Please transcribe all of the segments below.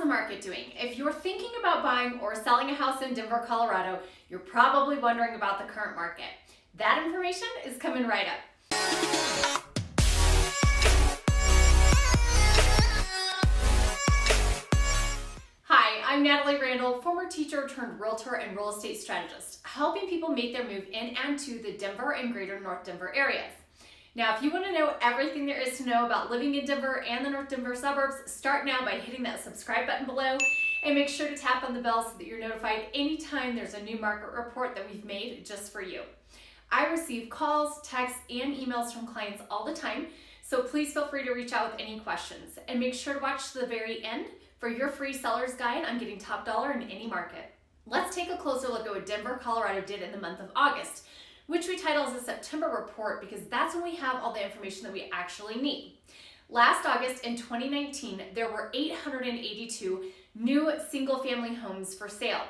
the market doing? If you're thinking about buying or selling a house in Denver, Colorado, you're probably wondering about the current market. That information is coming right up. Hi, I'm Natalie Randall, former teacher turned realtor and real estate strategist, helping people make their move in and to the Denver and greater North Denver areas. Now, if you want to know everything there is to know about living in Denver and the North Denver suburbs, start now by hitting that subscribe button below and make sure to tap on the bell so that you're notified anytime there's a new market report that we've made just for you. I receive calls, texts, and emails from clients all the time, so please feel free to reach out with any questions. And make sure to watch to the very end for your free seller's guide on getting top dollar in any market. Let's take a closer look at what Denver, Colorado did in the month of August, which we title as a September report because that's when we have all the information that we actually need. Last August in 2019, there were 882 new single-family homes for sale.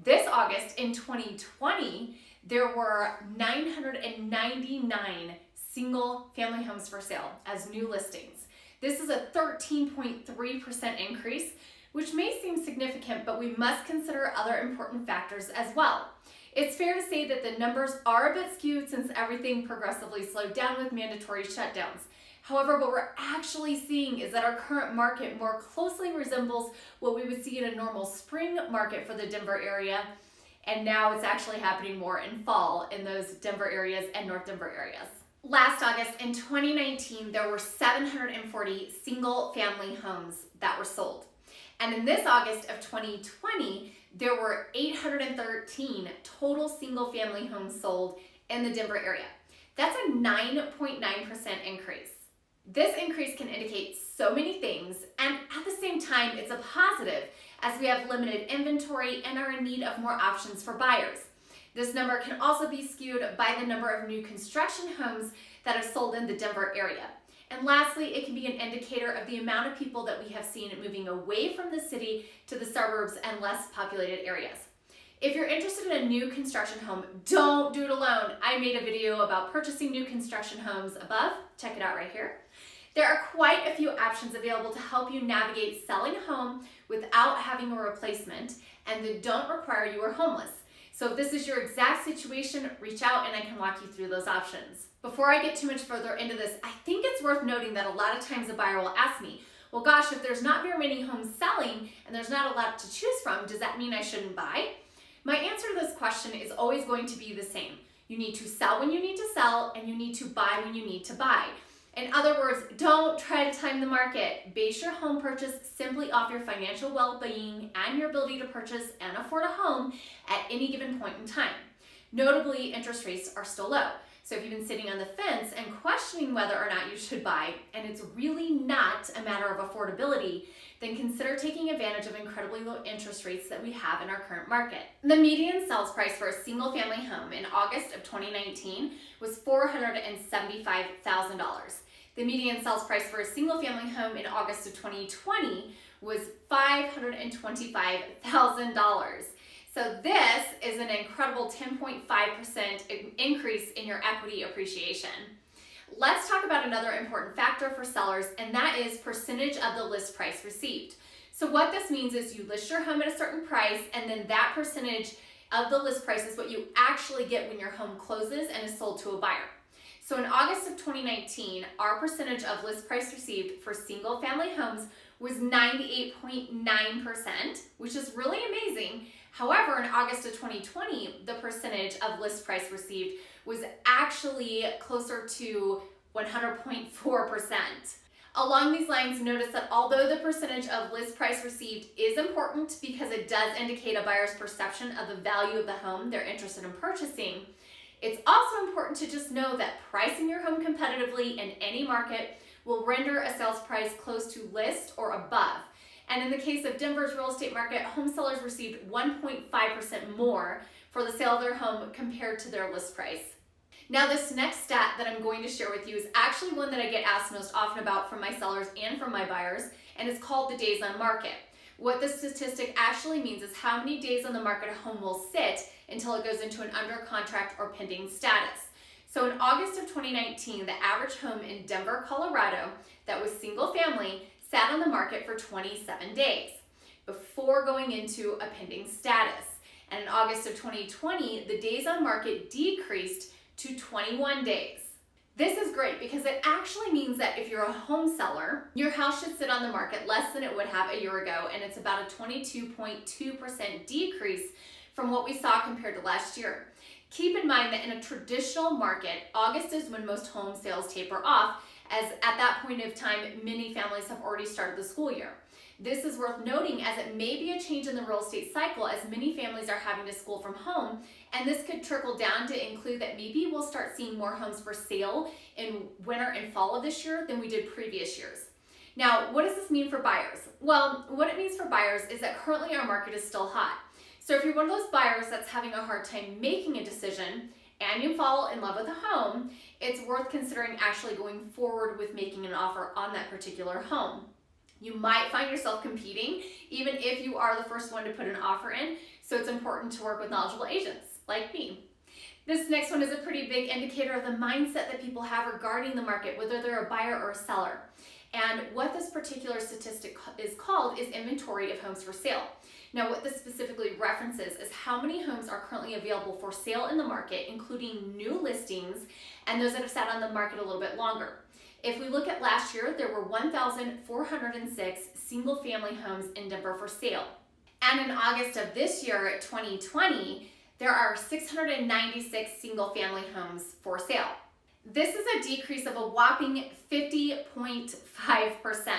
This August in 2020, there were 999 single-family homes for sale as new listings. This is a 13.3% increase, which may seem significant, but we must consider other important factors as well. It's fair to say that the numbers are a bit skewed since everything progressively slowed down with mandatory shutdowns. However, what we're actually seeing is that our current market more closely resembles what we would see in a normal spring market for the Denver area, and now it's actually happening more in fall in those Denver areas and North Denver areas. Last August in 2019, there were 740 single-family homes that were sold. And in this August of 2020, there were 813 total single-family homes sold in the Denver area. That's a 9.9% increase. This increase can indicate so many things, and at the same time, it's a positive as we have limited inventory and are in need of more options for buyers. This number can also be skewed by the number of new construction homes that have sold in the Denver area. And lastly, it can be an indicator of the amount of people that we have seen moving away from the city to the suburbs and less populated areas. If you're interested in a new construction home, don't do it alone. I made a video about purchasing new construction homes above. Check it out right here. There are quite a few options available to help you navigate selling a home without having a replacement and that don't require you are homeless. So if this is your exact situation, reach out and I can walk you through those options. Before I get too much further into this, I think it's worth noting that a lot of times a buyer will ask me, well gosh, if there's not very many homes selling and there's not a lot to choose from, does that mean I shouldn't buy? My answer to this question is always going to be the same. You need to sell when you need to sell and you need to buy when you need to buy. In other words, don't try to time the market. Base your home purchase simply off your financial well-being and your ability to purchase and afford a home at any given point in time. Notably, interest rates are still low. So if you've been sitting on the fence and questioning whether or not you should buy, and it's really not a matter of affordability, then consider taking advantage of incredibly low interest rates that we have in our current market. The median sales price for a single-family home in August of 2019 was $475,000. The median sales price for a single-family home in August of 2020 was $525,000. So this is an incredible 10.5% increase in your equity appreciation. Let's talk about another important factor for sellers, and that is percentage of the list price received. So what this means is you list your home at a certain price, and then that percentage of the list price is what you actually get when your home closes and is sold to a buyer. So in August of 2019, our percentage of list price received for single family homes was 98.9%, which is really amazing. However, in August of 2020, the percentage of list price received was actually closer to 100.4%. Along these lines, notice that although the percentage of list price received is important because it does indicate a buyer's perception of the value of the home they're interested in purchasing, it's also important to just know that pricing your home competitively in any market will render a sales price close to list or above. And in the case of Denver's real estate market, home sellers received 1.5% more for the sale of their home compared to their list price. Now, this next stat that I'm going to share with you is actually one that I get asked most often about from my sellers and from my buyers, and it's called the days on market. What this statistic actually means is how many days on the market a home will sit until it goes into an under contract or pending status. So in August of 2019, the average home in Denver, Colorado that was single family sat on the market for 27 days. before going into a pending status. And in August of 2020, the days on market decreased to 21 days. This is great because it actually means that if you're a home seller, your house should sit on the market less than it would have a year ago, and it's about a 22.2% decrease from what we saw compared to last year. Keep in mind that in a traditional market, August is when most home sales taper off, as at that point of time, many families have already started the school year. This is worth noting as it may be a change in the real estate cycle as many families are having to school from home, and this could trickle down to include that maybe we'll start seeing more homes for sale in winter and fall of this year than we did previous years. Now, what does this mean for buyers? Well, what it means for buyers is that currently our market is still hot. So if you're one of those buyers that's having a hard time making a decision and you fall in love with a home, it's worth considering actually going forward with making an offer on that particular home. You might find yourself competing even if you are the first one to put an offer in, so it's important to work with knowledgeable agents like me. This next one is a pretty big indicator of the mindset that people have regarding the market, whether they're a buyer or a seller. And what this particular statistic is called is inventory of homes for sale. Now, what this specifically references is how many homes are currently available for sale in the market, including new listings and those that have sat on the market a little bit longer. If we look at last year, there were 1,406 single-family homes in Denver for sale. And in August of this year, 2020, there are 696 single-family homes for sale. This is a decrease of a whopping 50.5%.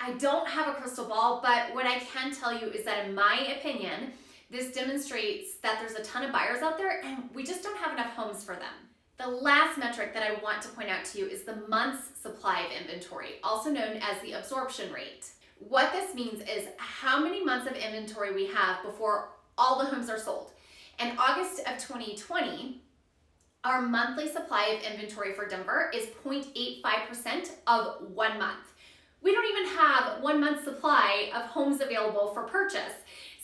I don't have a crystal ball, but what I can tell you is that in my opinion, this demonstrates that there's a ton of buyers out there and we just don't have enough homes for them. The last metric that I want to point out to you is the month's supply of inventory, also known as the absorption rate. What this means is how many months of inventory we have before all the homes are sold. In August of 2020, our monthly supply of inventory for Denver is 0.85% of 1 month. We don't even have 1 month's supply of homes available for purchase.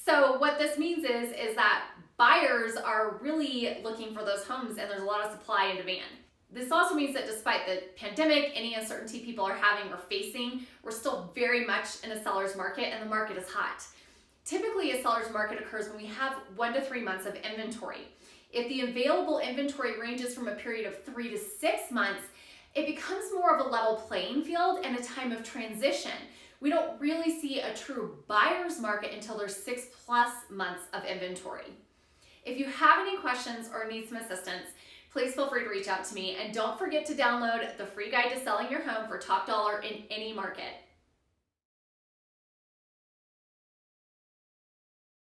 So what this means is that buyers are really looking for those homes and there's a lot of supply and demand. This also means that despite the pandemic, any uncertainty people are having or facing, we're still very much in a seller's market and the market is hot. Typically, a seller's market occurs when we have 1 to 3 months of inventory. If the available inventory ranges from a period of 3 to 6 months, it becomes more of a level playing field and a time of transition. We don't really see a true buyer's market until there's 6+ months of inventory. If you have any questions or need some assistance, please feel free to reach out to me, and don't forget to download the free guide to selling your home for top dollar in any market.